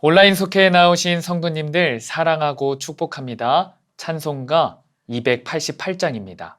온라인 속회에 나오신 성도님들 사랑하고 축복합니다. 찬송가 288장입니다.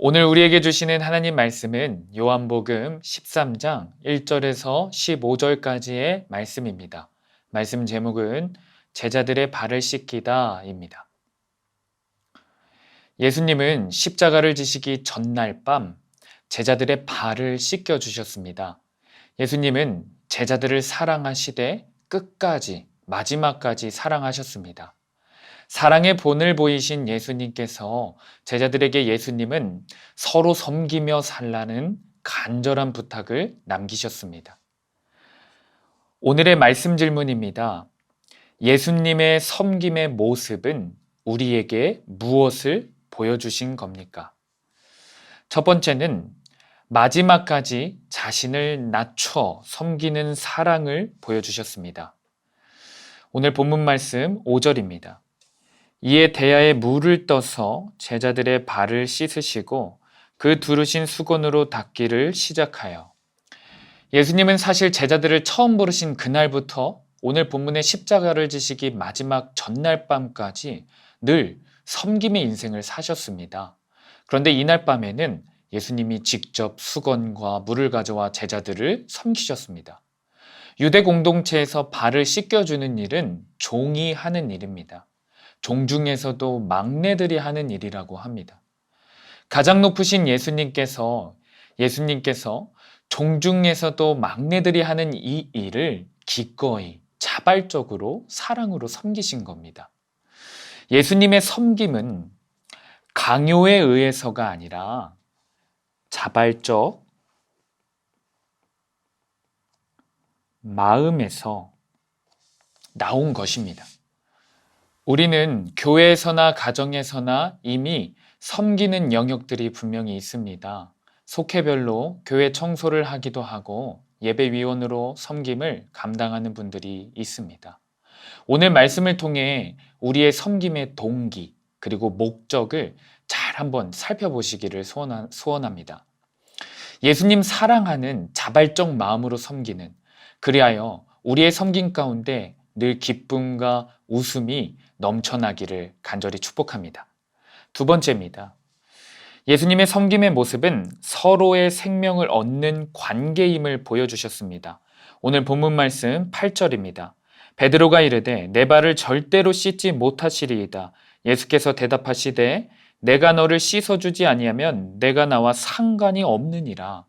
오늘 우리에게 주시는 하나님 말씀은 요한복음 13장 1절에서 15절까지의 말씀입니다. 말씀 제목은 제자들의 발을 씻기다입니다. 예수님은 십자가를 지시기 전날 밤 제자들의 발을 씻겨 주셨습니다. 예수님은 제자들을 사랑하시되 끝까지 마지막까지 사랑하셨습니다. 사랑의 본을 보이신 예수님께서 제자들에게 예수님은 서로 섬기며 살라는 간절한 부탁을 남기셨습니다. 오늘의 말씀 질문입니다. 예수님의 섬김의 모습은 우리에게 무엇을 보여주신 겁니까? 첫 번째는 마지막까지 자신을 낮춰 섬기는 사랑을 보여주셨습니다. 오늘 본문 말씀 5절입니다. 이에 대야에 물을 떠서 제자들의 발을 씻으시고 그 두르신 수건으로 닦기를 시작하여 예수님은 사실 제자들을 처음 부르신 그날부터 오늘 본문의 십자가를 지시기 마지막 전날 밤까지 늘 섬김의 인생을 사셨습니다. 그런데 이날 밤에는 예수님이 직접 수건과 물을 가져와 제자들을 섬기셨습니다. 유대 공동체에서 발을 씻겨주는 일은 종이 하는 일입니다. 종 중에서도 막내들이 하는 일이라고 합니다. 가장 높으신 예수님께서 종 중에서도 막내들이 하는 이 일을 기꺼이 자발적으로 사랑으로 섬기신 겁니다. 예수님의 섬김은 강요에 의해서가 아니라 자발적 마음에서 나온 것입니다. 우리는 교회에서나 가정에서나 이미 섬기는 영역들이 분명히 있습니다. 속회별로 교회 청소를 하기도 하고 예배위원으로 섬김을 감당하는 분들이 있습니다. 오늘 말씀을 통해 우리의 섬김의 동기 그리고 목적을 잘 한번 살펴보시기를 소원합니다. 예수님 사랑하는 자발적 마음으로 섬기는, 그리하여 우리의 섬김 가운데 늘 기쁨과 웃음이 넘쳐나기를 간절히 축복합니다. 두 번째입니다. 예수님의 섬김의 모습은 서로의 생명을 얻는 관계임을 보여주셨습니다. 오늘 본문 말씀 8절입니다. 베드로가 이르되 내 발을 절대로 씻지 못하시리이다. 예수께서 대답하시되 내가 너를 씻어주지 아니하면 내가 나와 상관이 없느니라.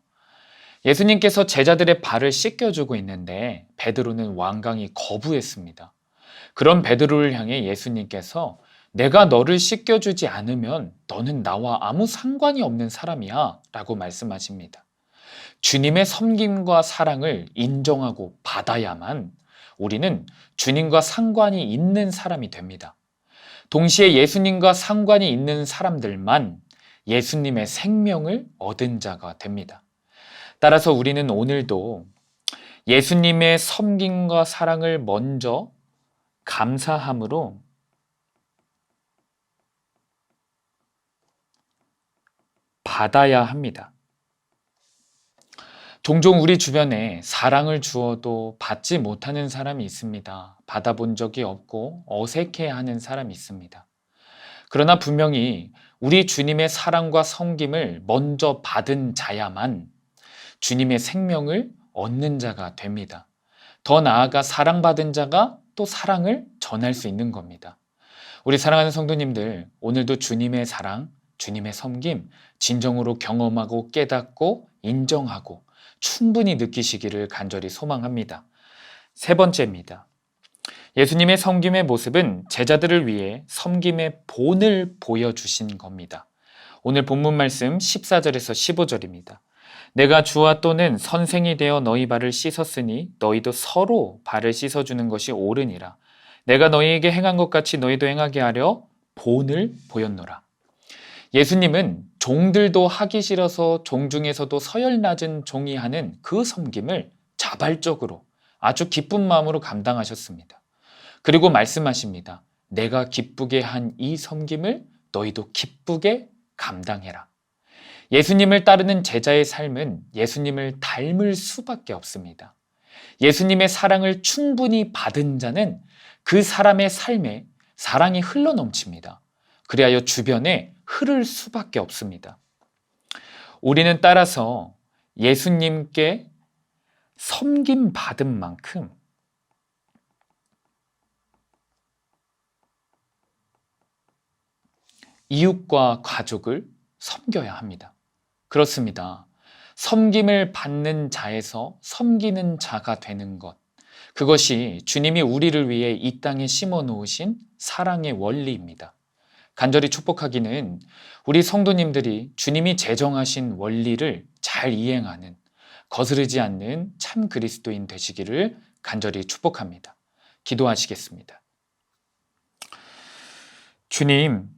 예수님께서 제자들의 발을 씻겨주고 있는데 베드로는 완강히 거부했습니다. 그런 베드로를 향해 예수님께서 내가 너를 씻겨주지 않으면 너는 나와 아무 상관이 없는 사람이야 라고 말씀하십니다. 주님의 섬김과 사랑을 인정하고 받아야만 우리는 주님과 상관이 있는 사람이 됩니다. 동시에 예수님과 상관이 있는 사람들만 예수님의 생명을 얻은 자가 됩니다. 따라서 우리는 오늘도 예수님의 섬김과 사랑을 먼저 감사함으로 받아야 합니다. 종종 우리 주변에 사랑을 주어도 받지 못하는 사람이 있습니다. 받아본 적이 없고 어색해하는 사람이 있습니다. 그러나 분명히 우리 주님의 사랑과 섬김을 먼저 받은 자야만 주님의 생명을 얻는 자가 됩니다. 더 나아가 사랑받은 자가 또 사랑을 전할 수 있는 겁니다. 우리 사랑하는 성도님들, 오늘도 주님의 사랑, 주님의 섬김 진정으로 경험하고 깨닫고 인정하고 충분히 느끼시기를 간절히 소망합니다. 세 번째입니다. 예수님의 섬김의 모습은 제자들을 위해 섬김의 본을 보여주신 겁니다. 오늘 본문 말씀 14절에서 15절입니다. 내가 주와 또는 선생이 되어 너희 발을 씻었으니 너희도 서로 발을 씻어주는 것이 옳으니라. 내가 너희에게 행한 것 같이 너희도 행하게 하려 본을 보였노라. 예수님은 종들도 하기 싫어서 종 중에서도 서열 낮은 종이 하는 그 섬김을 자발적으로 아주 기쁜 마음으로 감당하셨습니다. 그리고 말씀하십니다. 내가 기쁘게 한 이 섬김을 너희도 기쁘게 감당해라. 예수님을 따르는 제자의 삶은 예수님을 닮을 수밖에 없습니다. 예수님의 사랑을 충분히 받은 자는 그 사람의 삶에 사랑이 흘러넘칩니다. 그리하여 주변에 흐를 수밖에 없습니다. 우리는 따라서 예수님께 섬김 받은 만큼 이웃과 가족을 섬겨야 합니다. 그렇습니다. 섬김을 받는 자에서 섬기는 자가 되는 것, 그것이 주님이 우리를 위해 이 땅에 심어 놓으신 사랑의 원리입니다. 간절히 축복하기는 우리 성도님들이 주님이 제정하신 원리를 잘 이행하는, 거스르지 않는 참 그리스도인 되시기를 간절히 축복합니다. 기도하시겠습니다. 주님,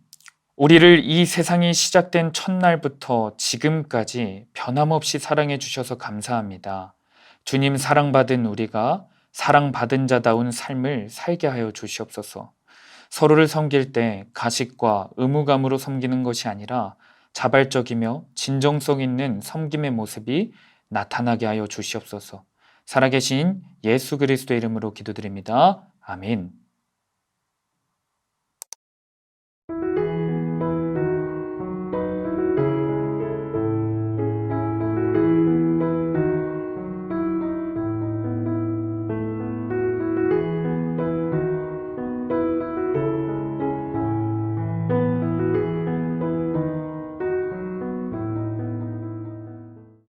우리를 이 세상이 시작된 첫날부터 지금까지 변함없이 사랑해 주셔서 감사합니다. 주님 사랑받은 우리가 사랑받은 자다운 삶을 살게 하여 주시옵소서. 서로를 섬길 때 가식과 의무감으로 섬기는 것이 아니라 자발적이며 진정성 있는 섬김의 모습이 나타나게 하여 주시옵소서. 살아계신 예수 그리스도의 이름으로 기도드립니다. 아멘.